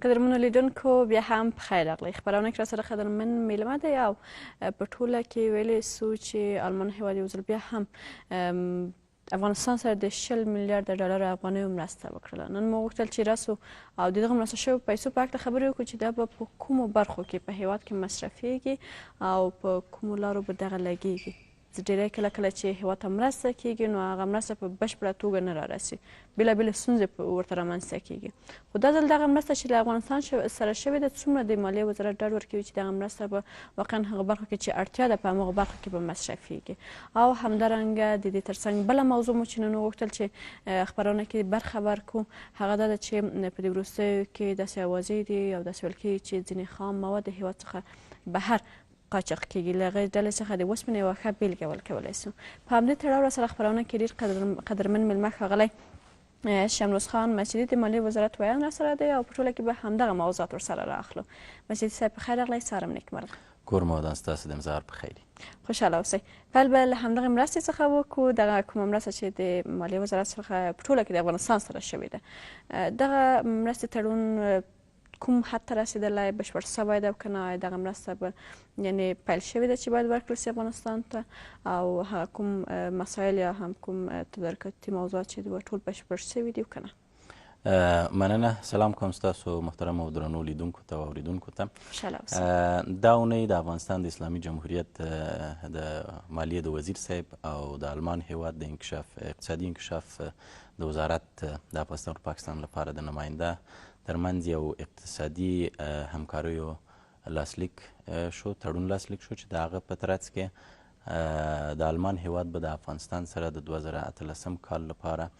قدرمنو لیدونکو بیا هم پخیر راغلی. خپرونه کې راسره قدرمن میلمه دی او په ټوله کې ویلی سو چې آلمان هیواد یو ځل بیا هم افغانستان سره د 20 میلیارډ ډالر افغانیو مرسته وکړله. نن مو غوښتل چې راسو او د دغه مرسته شویو پیسو په هکله خبرې وکړو چې دا به په کومو برخو کې په هیواد کې مصرفیږي او په کومو لارو به دغه لګیږي. ډیری کله کله چې هیواد ته مرسته کیږي نو هغه مرسته په بشپړه توګه نه رارسي، بېلابېلې ستونزې ورته رامنځته کیږي. خو دا ځل دغه مرسته چې له افغانستان سره شوې ده څومره د مالیې وزارت ډاډ ورکوي چې دغه مرسته به واقعا هغه برخو کې چې اړتیا ده په هماغه برخو کې به مصرفیږي. او همدارنګه د دې ترڅنګ بله موضوع مو چې نن وغوښتل چې خپرونه کې برخه ورکړو هغه دا ده چې په دې وروستیو کې داسې اوازې دي او داسې ویل کېږي چې ځینې خام مواد د هیواد څخه بهر قاچاق کیږي. له هغې ډلې څخه د اوسپنې یوه ښه بېلګه ورکولی سو. په همدې تړاو راسره خپرونه کې ډېر قدرمن میلمه ښاغلی شمروز خان مسجدي د مالیې وزارت ویان راسره دی او په ټوله کې به همدغه موضوعات ورسره رااخلو. مسجدي صاحب پخیر راغلی، سهارم نیکمرغه. کور مو ودان ستاسو د مزار په خیر. خوشحاله اوسئ. پیل به له همدغې مرستې څخه وکړو. دغه کومه مرسته چې د مالیې وزارت څخه په ټوله کې د افغانستان سره شوې ده، دغه مرستې تړون کوم حد ته رسېدلی، بشپړ سوی ده او که نه دغه مرسته به یعنې پیل شوې ده چې باید ورکړل سي افغانستان ته، او هغه کوم مسایل یا هم کوم تدارکاتي موضوعات چې دوی ټول بشپړ سوي دي او که نه؟ مننه. سلام کوم ستاسو محترمو او درنو لیدونکو ته او اورېدونکو ته. خوشحاله اوسئ. دا اونۍ د افغانستان د اسلامي جمهوریت د مالیې د وزیر صاحب او د آلمان هیواد د اقتصادي انکشاف د وزارت د افغانستان او پاکستان لپاره د نماینده ترمنځ یو اقتصادي همکاریو لاسلیک شو، تړون لاسلیک شو چې د هغه په ترڅ کې د آلمان هیواد به د افغانستان سره د 2018 کال لپاره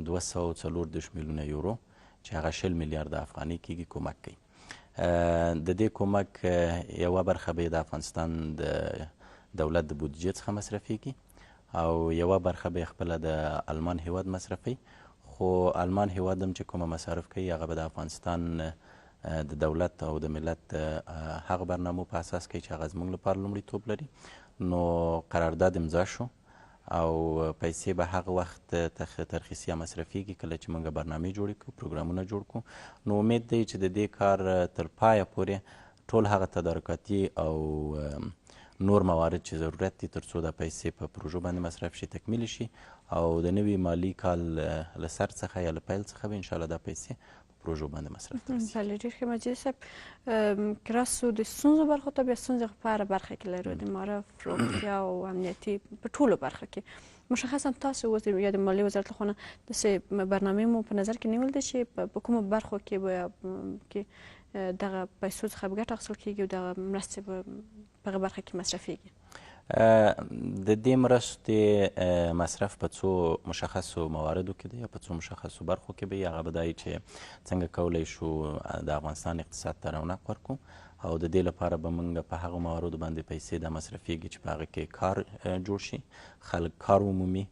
240 میلیونه یورو چې هغه 20 میلیارډ افغانۍ کېږي کومک کوي. د دې کومک یوه برخه به د افغانستان د دولت د بودیجې څخه مصرفیږي او یوه برخه به خپله د آلمان هیواد مصرفوي. خو آلمان هیواد هم چې کومه مصارف کوي هغه به د افغانستان د دولت او د ملت هغه برنامو په اساس کوي چې هغه زموږ لپاره لومړیتوب لري. نو قرارداد امضا شو او پیسې به هغه وخت ترخیصي یا مصرفیږي کله چې موږ برنامې جوړې کړو، پروګرامونه جوړ کړو. نو امید دی چې د دې کار تر پایه پورې ټول هغه تدارکاتي او نور موارد چې ضرورت دي تر څو دا پیسې په پروژو باندې مصرف شي، تکمیل شي او د نوي مالي کال له سر څخه یا له پیل څخه به انشاءالله دا پیسې په پروژو باندې مصرف ته رسي. بله، ډېر ښه. مجید صاحب، که راسو د ستونزو برخو ته، بیا ستونزې په هره برخه کې لرو، د معرف، روغتیا او امنیتي په ټولو برخو کې. مشخصا تاسو اوس یا د مالیې وزارت لخوا نه داسې برنامې مو په نظر کې نیول ده چې په کومو برخو کې به دغه پیسو څخه به ګټه اخیستل کېږي او دغه مرستې به په هغه برخه کې مصرفیږي؟ د دې مرستې مصرف په څو مشخصو مواردو کې دی یا په څو مشخصو برخو کې به هغه به دا چې څنګه کولی شو د افغانستان اقتصاد ته رونق ورکړو او د دې لپاره به موږ په هغو مواردو باندې پیسې د مصرفیږي چې په هغه کې کار جوړ شي، خلک کار ومومي.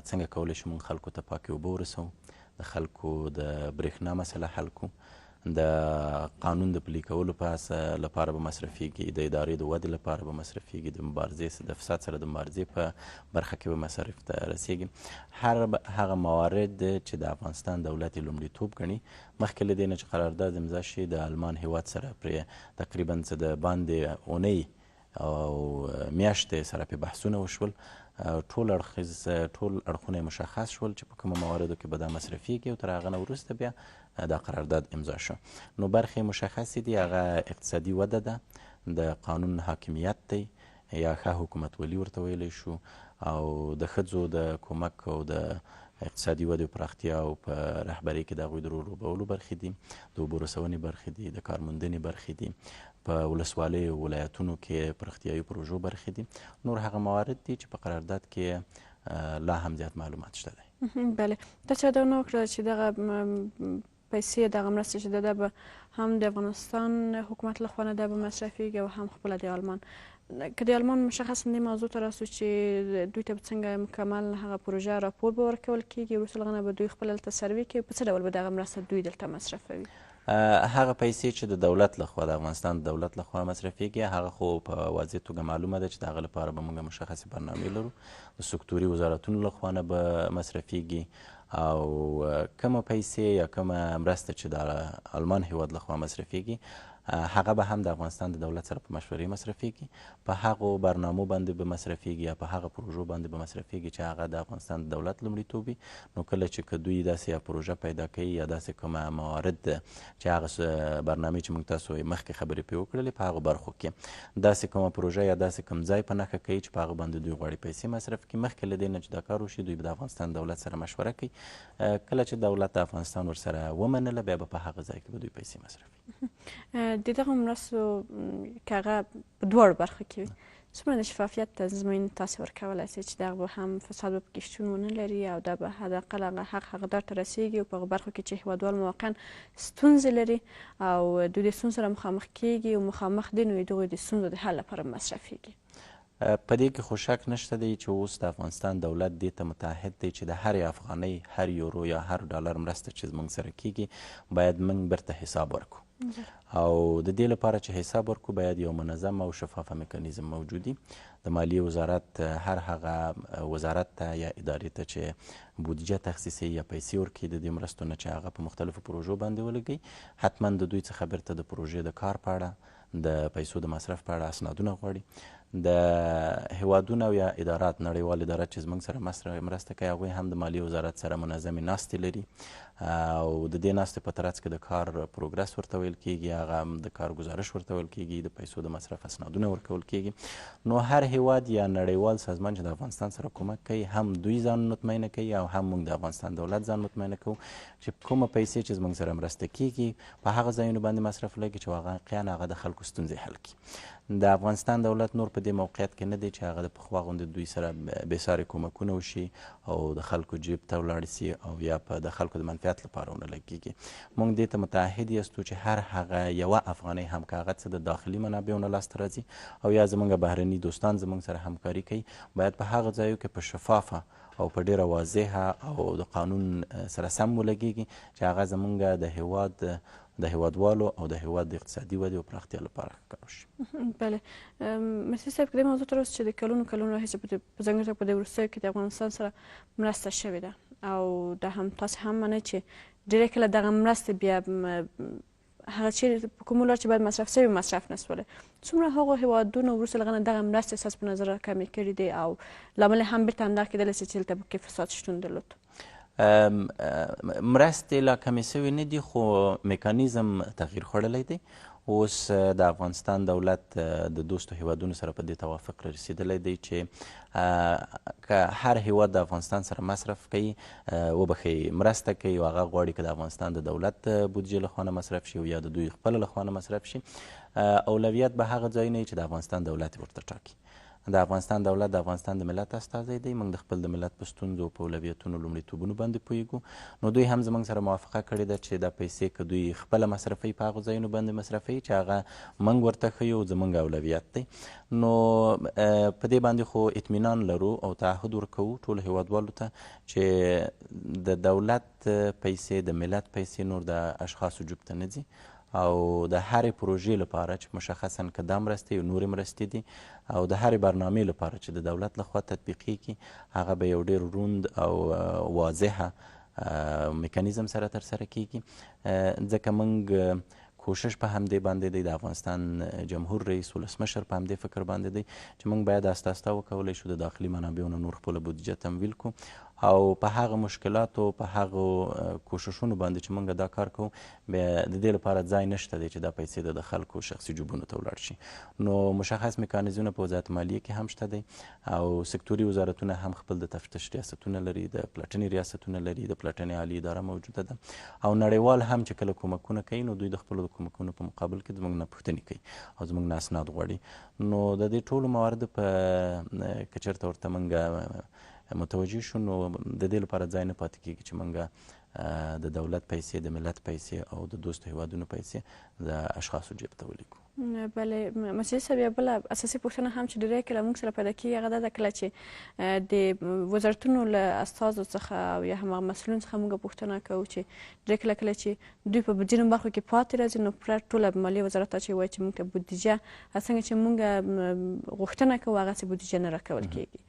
څنګه کولی شو موږ خلکو ته پاکې اوبه ورسوو، د خلکو د برېښنا مسله حل کړو، د قانون د پلي کولو لپاره به مصرفیږي، د ادارې د ودې لپاره به مصرفیږي، د مبارزې د فساد سره د مبارزې په برخه کې به مصارف ته رسیږي. هغه موارد چې د افغانستان دولت یې لومړیتوب ګڼي، مخکې له دې نه چې قرارداد امضا شي د آلمان هیواد سره پرې تقریبا څه د باندې اونۍ او میاشتې سره پرې بحثونه وشول. ټول اړخونه مشخص شول چې په کومو مواردو کې به دا مصرفیږي او تر هغه نه وروسته بیا دا قرارداد امضا شو. نو برخې مشخصې دي، هغه اقتصادي وده ده، د قانون حاکمیت دی یا ښه حکومتولي ورته ویلی شو، او د ښځو د کومک او د اقتصادي ودې پراختیا او په رهبرۍ کې د هغوی د رولوبولو برخې دي، د اوبو رسونې برخې دي، د کارموندنې برخې دي، په ولسوالیو او ولایتونو کې پراختیایي پروژو برخې دي. نور هغه موارد دي چې په قرارداد کې لا هم زیات معلومات شته دی. بله، تا چا دا ونه وکړه چې دغه پیسې دغه مرستې چې ده به هم د افغانستان حکومت لخوا نه ده به مصرفیږي او هم خپله د آلمان؟ که د آلمان مشخصا دې موضوع ته راسو چې دوی ته به څنګه مکمل هغه پروژه راپور به ورکول کېږي، وروسته له هغه نه به دوی خپله دلته سروې کوي، په څه ډول به دغه مرسته دوی دلته مصرفوي؟ هغه پیسې چې د دولت لخوا د افغانستان د دولت لخوا مصرفیږي هغه خو په واضح توګه معلومه ده چې د هغه لپاره به موږ مشخصې برنامې لرو د سکتوري وزارتونو لخوا نه به مصرفیږي او کومه پیسې یا کومه مرسته چې د آلمان هیواد لخوا مصرفیږي هغه به هم د افغانستان د دولت سره په مشورې مصرفیږي په هغو برنامو باندې به مصرفیږي یا په هغه پروژو باندې به مصرفیږي چې هغه د افغانستان د دولت لومړیتوب وي نو کله چې که دوی داسې یا پروژه پیدا کوي یا داسې کومه موارد چې هغه برنامې چې موږ تاسو مخکې خبرې پرې وکړلې په هغو برخو کې داسې کومه پروژه یا داسې کوم ځای په نښه کوي چې په هغه باندې دوی غواړي پیسې مصرف کړي مخکې له دې نه چې دا کار وشي دوی به د افغانستان دولت سره مشوره کوي کله چې دولت د افغانستان ورسره ومنله بیا به په هغه ځای کې به دوی پیسې مصرفوي د دغه مرستو که هغه په دواړو برخو کې وي څومره د شفافیت تضمین تاسې ورکولی شئ چې دغه به هم فساد به پکې شتون ونه لري او دا به حداقل هغه حق حقدار ته رسیږي او په هغو برخو کې چې هیوادوال موقعا ستونزې لري او دوی د ستونزو سره مخامخ کیږي او مخامخ دي نو د هغوی د ستونزو د حل لپاره مصرفیږي په دې کې خو شک نشته دی چې اوس د افغانستان دولت دې ته متحد دی چې د هرې افغانۍ هر یورو یا هر ډالر مرسته چې زموږ سره کیږي باید موږ بیرته حساب ورکړو او د دې لپاره چې حساب ورکړو باید یو منظم او شفافه میکانیزم موجود وي د مالیې وزارت هر هغه وزارت ته یا ادارې ته چې بودجه تخصیصي یا پیسې ورکړي د دې مرستو نه چې هغه په مختلفو پروژو باندې ولګوي حتما د دوی څخه بیرته د پروژې د کار په اړه د پیسو د مصرف په اړه اسنادونه غواړي د هیوادونه او یا ادارات نړیوال ادارات چې زموږ سره مرسته کوي هغوی هم د مالیې وزارت سره منظمې ناستې لري او د دې ناستې په ترڅ کې د کار پروګرس ورته ویل کیږي هغه د کار گزارش ورته ویل کیږي د پیسو د مصرف اسنادونه ورکول کیږي نو هر هیواد یا نړیوال سازمان چې د افغانستان سره کومک کوي هم دوی ځان مطمئنه کوي او هم موږ د افغانستان دولت ځان مطمئنه کوو چې کومه پیسې چې زموږ سره مرسته کیږي په هغه ځایونو باندې مصرف لګي چې واقعا هغه د خلکو ستونزې حل کړي د افغانستان دولت نور په دې موقعیت کې نه دی چې هغه د پخوا غوندې دوی سره بېسارې کومکونه وشي او د خلکو جیب ته ولاړ سي او یا په د خلکو د منفعت لپاره ونه لګیږي موږ دې ته متعهد یاستو چې هر هغه یوه افغانۍ هم که هغه څه د داخلي منابعو نه لاسته راځي او یا زموږ بهرني دوستان زموږ سره همکاري کوي باید په هغه ځایو کې په شفافه او په ډیره واضحه او د قانون سره سم ولګیږي چې هغه زموږ د هیواد د هیوادوالو او د هیواد د اقتصادي ودې او پراختیا لپاره کار وشي بله مسیح صاحب که دې موضوع تر اوسه چې د کلونو کلونو راهیسې په ځانګړي توګه په دې وروستیو کې د افغانستان سره مرسته شوې ده او دا هم تاسې هم منئ چې ډېرې کله دغه مرستې بیا هغه چیرې په کومو لارو چې باید مصرف شوي مصرف نه سولې څومره هغو هیوادونو وروسته له هغه نه دغه مرستې ستاسو په نظر کمې کړي دي او لامل یې هم بیرته همدغه کیدلی شي چې دلته پکې فساد شتون درلود مرستې لا کمې سوي نه دي خو میکانیزم تغییر خوړلی دی اوس د افغانستان دولت د دوستو هیوادونو سره په دې توافق رسیدلی دی چې که هر هیواد د افغانستان سره مصرف کوي وبخښئ مرسته کوي او هغه غواړي که د افغانستان د دولت بودجې لخوا نه مصرف شي او یا د دوی خپله لخوا نه مصرف شي اولویت به هغه ځایونه چې د افغانستان دولت ورته ټاکي د افغانستان دولت د افغانستان د ملت استازی دی موږ د خپل د ملت په ستونزو او په اولویتونو لومړیتوبونو باندې پوهیږو نو دوی هم زموږ سره موافقه کړې ده چې دا پیسې که دوی خپله مصرفوي په هغو ځایونو باندې مصرفوي چې هغه موږ ورته ښیو زموږ اولویت دی نو په دې باندې خو اطمینان لرو او تعهد ورکوو ټولو هیوادوالو ته چې د دولت پیسې د ملت پیسې نور د اشخاصو جوب ته نه ځي او د هرې پروژې لپاره چې مشخصا که دا مرستې او نورې مرستې دي او د هرې برنامې لپاره چې د دولت لخوا تطبیقیږي هغه به یو ډېر روند او واضحه میکانیزم سره ترسره کیږي ځکه موږ کوشش په همدې باندې دی د افغانستان جمهور رئیس ولسمشر په همدې فکر باندې دی چې موږ باید استه استه وکولی شو د داخلي منابعو نه نور خپله بودجه تمویل کړو او په هغه مشکلاتو په هغه کوششونو باندې چې موږ دا کار کوو بیا د دې لپاره ځای نشته دی چې دا پیسې د خلکو شخصي جوبونو ته ولاړ شي نو مشخص میکانیزمونه په وزارت مالیې کې هم شته دی او سکتوري وزارتونه هم خپل د تفتیش ریاستونه لري د پلټنې ریاستونه لري د پلټنې عالي اداره موجوده ده او نړیوال هم چې کله کومکونه کوي نو دوی د خپلو کومکونو په مقابل کې زموږ نه پوښتنې کوي او زموږ نه اسناد غواړي نو د دې ټولو مواردو په که چېرته ورته موږ متوجه شو نو د دې لپاره ځای نه پاتې کېږي چې موږ د دولت پیسې د ملت پیسې او د دوستو هیوادونو پیسې د اشخاصو جیب ته ولیږو بله مسجد صاحب یوه بله اساسي پوښتنه هم چې ډېری کله موږ سره پیدا کېږي هغه دا ده کله چې د وزارتونو له استازو څخه او یا هم هغه مسؤلینو څخه موږ پوښتنه کوو چې ډېری کله چې دوی په ځینو برخو کې پاتې راځي نو ټوله مالیې وزارت ته چې وایي چې موږ ته بودیجه څنګه چې موږ غوښتنه کوو هغسې بودیجه نه راکول کېږي.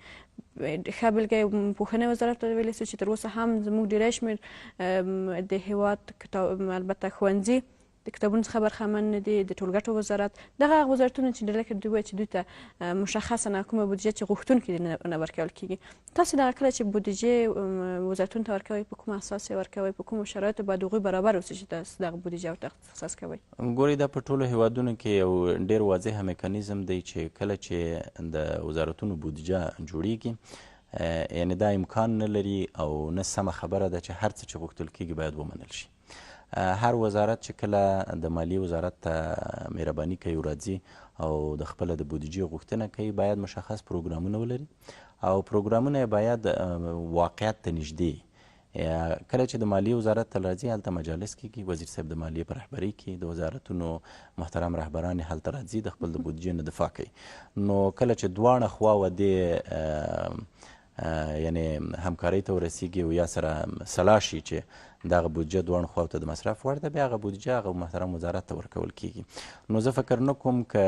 ښه بېلګه یې پوهنې وزارت ته ویلی سو چې تر اوسه هم زموږ ډېری شمېر د هېواد البته ښوونځي د کتابونو څخه برخمن نه دي، د ټولګټو وزارت، دغه هغه وزارتونه چې ډېری دوی وایي چې دوی ته مشخصا کومه بودیجه چې غوښتونکي دي نه ورکول کېږي. تاسو دغه کله چې بودیجې وزارتونو ته ورکوئ په کوم اساس یې ورکوئ، په کومو شرایطو باید هغوی برابر اوسي چې تاسو دغه بودیجه ورته اختصاص کوئ؟ ګورئ دا په ټولو هیوادونو کې یو ډېر واضحه میکانیزم دی چې کله چې د وزارتونو بودیجه جوړیږي یعنې دا امکان نه لري او نه سمه خبره ده چې هر څه چې غوښتل کېږي باید ومنل شي. هر وزارت چې کله د مالیې وزارت ته مهرباني کوي راځي او د خپله د بودیجې غوښتنه کوي باید مشخص پروګرامونه ولري او پروګرامونه یې باید واقعیت ته نږدې. کله چې د مالیې وزارت ته راځي هلته مجالس کېږي، وزیر صاحب د مالیې په رهبرۍ کې د وزارتونو محترم رهبران یې هلته راځي د خپل د بودیجې نه دفاع کوي. نو کله چې دواړه خواوه دې یعنې همکارۍ ته ورسیږي او یا سره سلا شي چې دغه بودیجه دواړو خواو ته د مصرف وړ ده بیا هغه بودیجه هغه محترم وزارت ته ورکول کېږي. نو زه فکر نه کوم که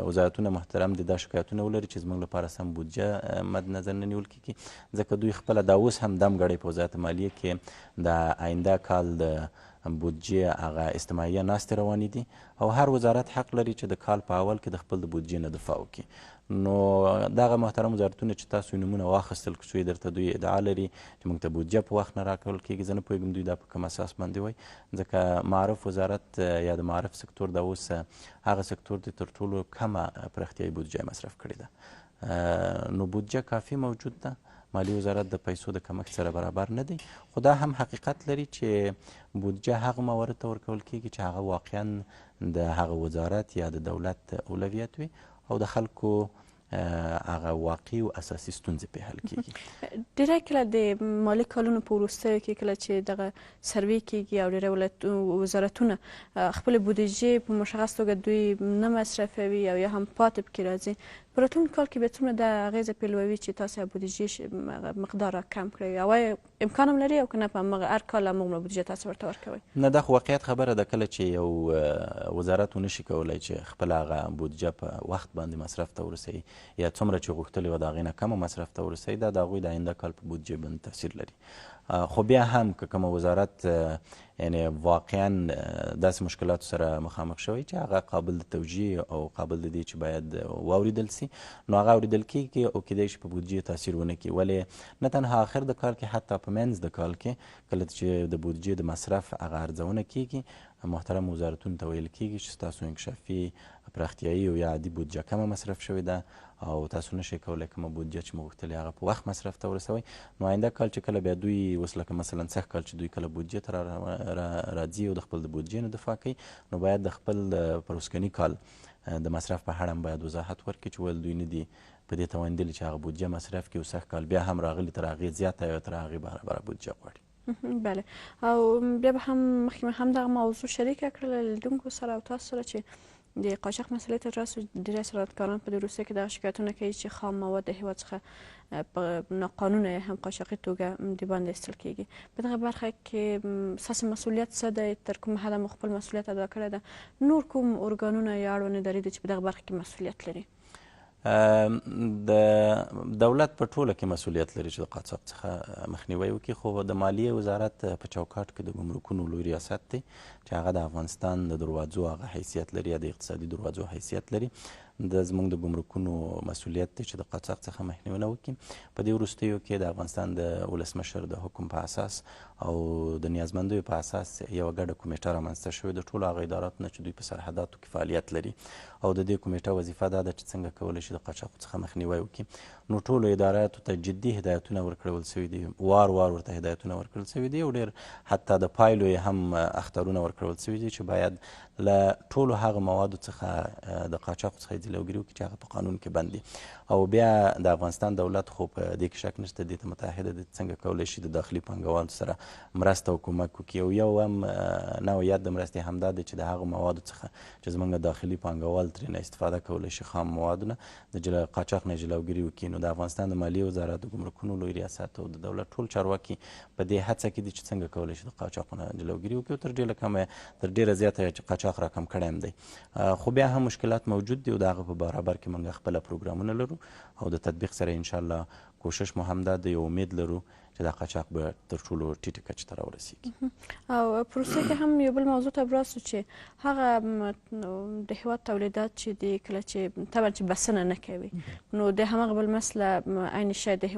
وزارتونه محترم دي دا شکایتونه ولري چې زموږ لپاره سم بودیجه مد نظر نه نیول کېږي ځکه دوی خپله دا اوس هم دم ګړی په وزارت مالیې کې د آینده کال د بودیجې هغه استماعیه ناستې روانې دي او هر وزارت حق لري چې د کال په اول کې د خپل د بودیجې نه دفاع وکړي. نو دغه محترم وزارتونه چې تاسو یې نومونه واخیستل که څو یې درته دوی ادعا لري چې موږ ته بودیجه په وخت نه راکول کېږي، زه نه پوهېږم دوی دا په کوم اساس باندې وایي ځکه معارف وزارت یا د معارف سکتور دا اوس هغه سکتور دی تر ټولو کمه پراختیایي بودیجه مصرف کړې ده. نو بودیجه کافي موجود ده، مالی وزارت د پیسو د کمښت سره برابر نه دی، خو دا هم حقیقت لري چې بودیجه هغه موارد ته ورکول کېږي چې هغه واقعا د هغه وزارت یا د دولت اولویت وي او د خلکو هغه واقعي او اساسي ستونزې پرې حل کېږي. ډېری کله د مالي کالونو په وروستیو کې کله چې دغه سروې کېږي او ډېری وزارتونه خپلې بودیجې په مشخص توګه دوی نه مصرفوي او یا هم پاتې پکې راځي، په راتلونکي کال کې بیا څومره د اغېزه پیلوي چې تاسو بودیجې مقدار راکم کړئ او امکان هم لري او که نه په همغه هر کال همغومره بودیجه تاسو ورته ورکوئ؟ نه دا خو واقعیت خبره ده کله چې یو وزارت ونشي کولی چې خپله هغه بودیجه په وخت باندې مصرف ته ورسوي یا څومره چې غوښتلې وه د هغې نه کمه مصرف ته ورسوي دا د هغوی د آینده کال په بودیجې باندې تاثیر لري. خو بیا هم که کومه وزارت یعنی واقعا داسې مشکلاتو سره مخامخ شوی چې هغه قابل د توجیه او قابل د دې چې باید واوریدل سي نو هغه اورېدل کېږي او کیدای شي په بودیجې تاثیر ونه کړي. ولې نه تنها آخر د کال کې حتی په منځ د کال کې کله چې د بودیجې د مصرف هغه ارزونه کېږي محترم وزارتونو ته ویل کېږي چې ستاسو انکشافي پراختیایي او یا عادي بودیجه کمه مصرف شوې ده او تاسو نشئ کولی کومه بودیجه چې مو غوښتلې هغه په وخت مصرف ته ورسوئ. نو آینده کال چې کله بیا دوی اوس لکه مثلا سږ کال چې دوی کله بودیجې ته راځي او د خپل د بودیجې نه دفاع کوي نو باید د خپل پر اوسکني کال د مصرف په اړه هم باید وضاحت ورکړي چې ول دوی نه دي په دې توانېدلي چې هغه بودیجه مصرف کړي او سږ کال بیا هم راغلي تر هغې زیاته یا تر هغې برابره بودیجه غواړي. بله او بیا به هم مخکې هم دغه موضوع شریکه کړله لیدونکو سره او تاسو سره چې د قاچاق مسئلې ته راسو ډېری صنعتکاران په دې وروستیو کې دغه شکایتونه کوي چې خام مواد د هېواد څخه په ناقانونه هم قاچاقي توګه د باندې ایستل کېږي. په دغه برخه کې ستاسو مسؤلیت څه دی؟ تر کوم حده مو خپل مسؤلیت ادا کړی ده؟ نور کوم ارګانونه یا اړوند ادارې دي چې په دغه برخه کې مسؤلیت لري؟ د دولت په ټوله کې مسؤلیت لري چې د قاچاق څخه مخنیوی وکړي خو د مالیې وزارت په چوکاټ کې د ګمرکونو لوی ریاست دی چې هغه د افغانستان د دروازو هغه حیثیت لري یا د اقتصادي دروازو حیثیت لري. زموږ د ګمرکونو مسؤلیت دی چې د قاچاق څخه مخنیوی وکړي. په دې وروستیو کې د افغانستان د ولسمشر د حکم په اساس او د نیازمندیو په اساس یوه ګډه کمیټه رامنځته شوې د ټولو هغه اداراتو نه چې دوی په سرحداتو کې فعالیت لري او د دې کمیټه وظیفه دا ده چې څنګه کولی شي د قاچاقو څخه مخنیوی وکړي. نو ټولو اداراتو ته جدي هدایتونه ورکړل سوي دي، وار ورته هدایتونه ورکړل سوي دي او ډېر حتی د پایلو یې هم اختارونه ورکړل سوي دي چې باید له ټولو هغه موادو څخه د قاچاقو څخه جلوګیري وکړي چې هغه په قانون کې بند دي. او بیا د افغانستان دولت خو په دې کې شک نشته دې ته متحده ده څنګه کولی شي د داخلي پانګوالو سره مرسته او کومک وکړي. او یو هم نوعیت د مرستې همدا دی چې د هغو موادو څخه چې زموږ داخلي پانګوال ترېنه استفاده کولی شي خام موادونه د قاچاق نه جلوګیري وکړي. نو د افغانستان د مالیې وزارت د ګمرکونو لوی ریاست او د دولت ټول چارواکي په دې هڅه کې دي چې څنګه کولی شي د قاچاقونه جلوګیري وکړي او تر ډېره زیاته چې قاچاق راکم کړی هم دی. خو بیا هم مشکلات موجود دي او د هغه په برابر کې موږ خپله پروګرامونه لرو او د تطبیق سره انشاءالله کوشش مو هم دا دی او امید لرو چې دا قاچاق به تر ټولو ټیټې کچې ته راورسېږي. او پروسې کې هم یو بل موضوع ته ابراز شو چې هغه د هېواد تولیدات چې دي کله چې طبعا چې بسنه نه کوي نو د هماغه بل مسله عین شی د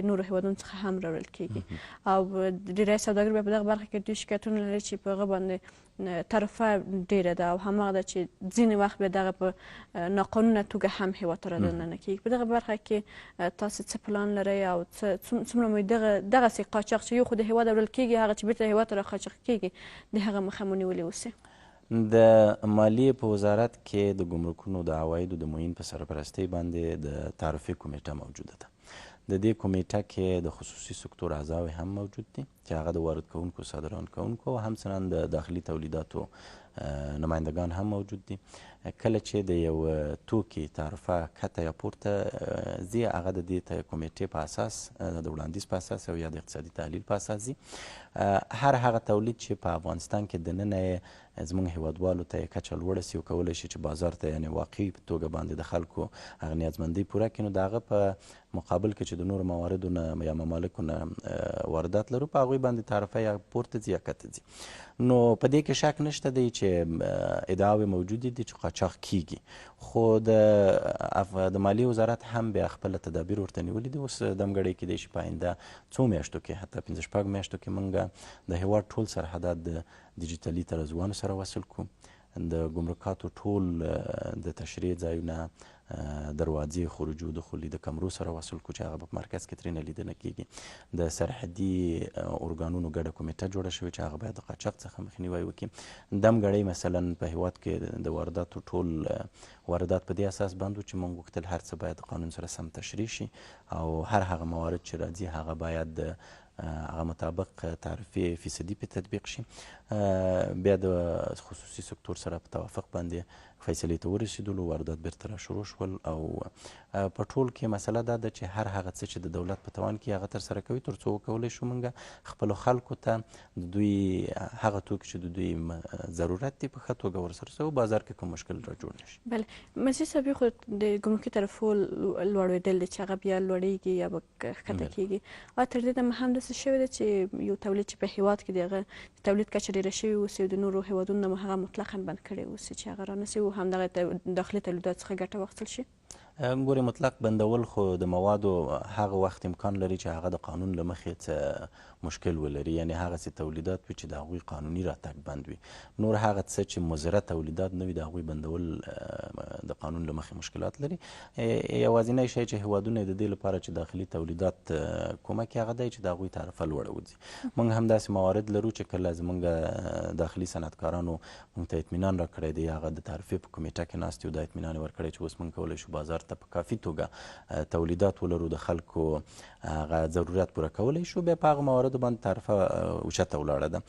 نورو هېوادونو څخه هم راوړل کېږي او ډېری سوداګر بیا په دغه برخه کې دوی شکایتونه لري چې په هغه باندې طرفه ډیره ده او هماغه ده چې ځینې وخت به دغه په ناقانونه توګه هم هېواد ته رادننه کېږي. په دغه برخه کې تاسو څه پلان لرئ او څومره مو دغسې قاچاق چې یو خو د هېواد وړل کېږي هغه چې بیرته هېواد ته راقاچاق کېږي د هغه مخه مو نیولې اوسي؟ د مالیې په وزارت کې د ګمرکونو د عوایدو د معین په سرپرستۍ باندې د تعرفې کمیټه موجوده ده. د دې کمیټه کې د خصوصي سکتور اعضاوې هم موجود دي چې هغه د وارد کوونکو صادران کوونکو او همچنان د داخلي تولیداتو نمایندگان هم موجود دي. کله چې د یو توکي تعرفه کته یا پورته ځي هغه د دې کمیټې په اساس د وړاندیز په اساس او یا د اقتصادي تحلیل په اساس ځي. هر هغه تولید چې په افغانستان کې دننه زموږ هیوادوالو ته یې کچه لوړه سي او کولی شي چې بازار ته یعنې واقعي په توګه باندې د خلکو هغه نیازمندۍ پوره کړي نو د هغه په مقابل کې چې د نورو مواردو نه یا ممالکو نه واردات لرو په هغوی باندې تعرفه یا پورته ځي یا کته ځي. نو په دې کې شک نشته دی چې ادعاوې موجودې دي چې قاچاق کیږي خو د مالیې وزارت هم بیا خپله تدابیر ورته نیولي دي. اوس دمګړی کیدی شي په آینده څو میاشتو کې حتی 15 میاشتو کې موږ د هېواد ټول سرحدات د ډیجیټلي ترازوانو سره وصل کړو. د ګمرکاتو ټول د تشریع ځایونه دروازې خروجو دخولي د کمرو سره وصل کړو چې هغه په مرکز کې ترېنه لیدنه کېږي. د سرحدي ارګانونو ګډه کمیټه جوړه شوې چې هغه باید د قاچاق څخه مخنیوی وکړي. دمګړی مثلا په هېواد کې د وارداتو ټول واردات په دې اساس بند و چې موږ غوښتل هر څه باید د قانون سره سم تشریح شي او هر هغه موارد چې راځي هغه باید هغه مطابق تعرفې فیصدي په تطبیق شي. بیا د خصوصي سکتور سره په توافق باندې فیصلې ته ورسېدلو واردات بیرته را شروع شول او په ټول کې مسله دا ده چې هر هغه څه چې د دولت په توان کې هغه ترسره کوي تر څو وکولی شو موږ خپلو خلکو ته د دوی هغه توکي چې د دوی ضرورت دی په ښه توګه ورسره سو بازار کې کوم مشکل را جوړ نه شي. بله مسجد صاحب خو د ګمرکي طرفو لوړېدل دی چې هغه بیا لوړېږي یا به ښکته کېږي او تر دې دمه هم داسې شوې ده چې یو تولید چې په هېواد کې د هغه تولید کچه ډېره شوې اوسي او د نورو هېوادونو نه هغه مطلقا بند کړی اوسي چې هغه رانسي او همدغه داخلي تولیدات څخه ګټه واخیستل شي؟ ګورې مطلق بندول خو د موادو هغه وخت امکان لري چې هغه د قانون له مخې څه مشکل ولري یعنې هغسې تولیدات وي چې د هغوی قانوني راتګ بند وي. نور هغه څه چې مضره تولیدات نه وي د هغوی بندول د قانون له مخې مشکلات لري. یوازینی شی چې هېوادونه د دې لپاره چې داخلي تولیدات کومک هغه دی چې د هغوی تعرفه لوړه وځي. موږ هم داسې موارد لرو چې کله زموږ داخلي صنعتکارانو موږ ته اطمینان راکړی دی هغه د تعرفې په کمیټه کې ناست یو دا اطمینان یې ورکړی چې اوس موږ کولی شو بازار ته په کافي توګه تولیدات ولرو د خلکو هغه ضرورت پوره کولی شو بیا په هغه مواردو باندې تعرفه اوچته ولاړه ده.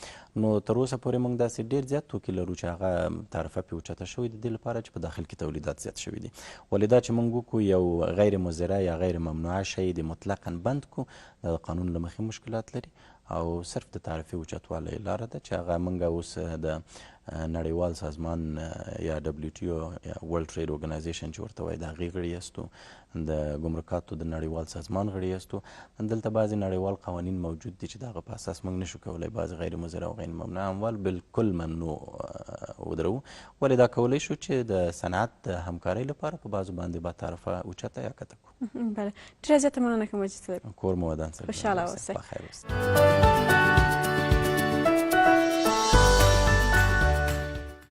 نو تر اوسه پورې موږ داسې ډېر زیات توکي لرو چې هغه تعرفه پرې اوچته شوی د دې لپاره چې په داخل کې تولیدات زیات شوي دي. ولې دا چې موږ وکړو یو غیر مضره یا غیر ممنوعه شی د مطلقا بند کړو د قانون له مخې مشکلات لري او صرف د تعرفې اوچتوالی لاره ده چې هغه موږ اوس د نړیوال سازمان یا WTO یا ورلډ ټریډ ارګنایزیشن چې ورته وایي د هغې غړي یاستو د ګمرکاتو د نړیوال سازمان غړي یاستو. دلته بعضې نړیوال قوانین موجود دي چې د هغه په اساس موږ نشو کولی بعضې غیر مضره او غیر ممنوع اموال بالکل ممنوع ودرو. ولې دا کولی شو چې د صنعت د همکارۍ لپاره په بعضو باندې با تعرفه اوچته یا کته کړو. بله ډېره زیاته مننه کوم مجید صاحب. کور مو ودان صاحب. خوشحاله اوسئ. بخیر اوسئ.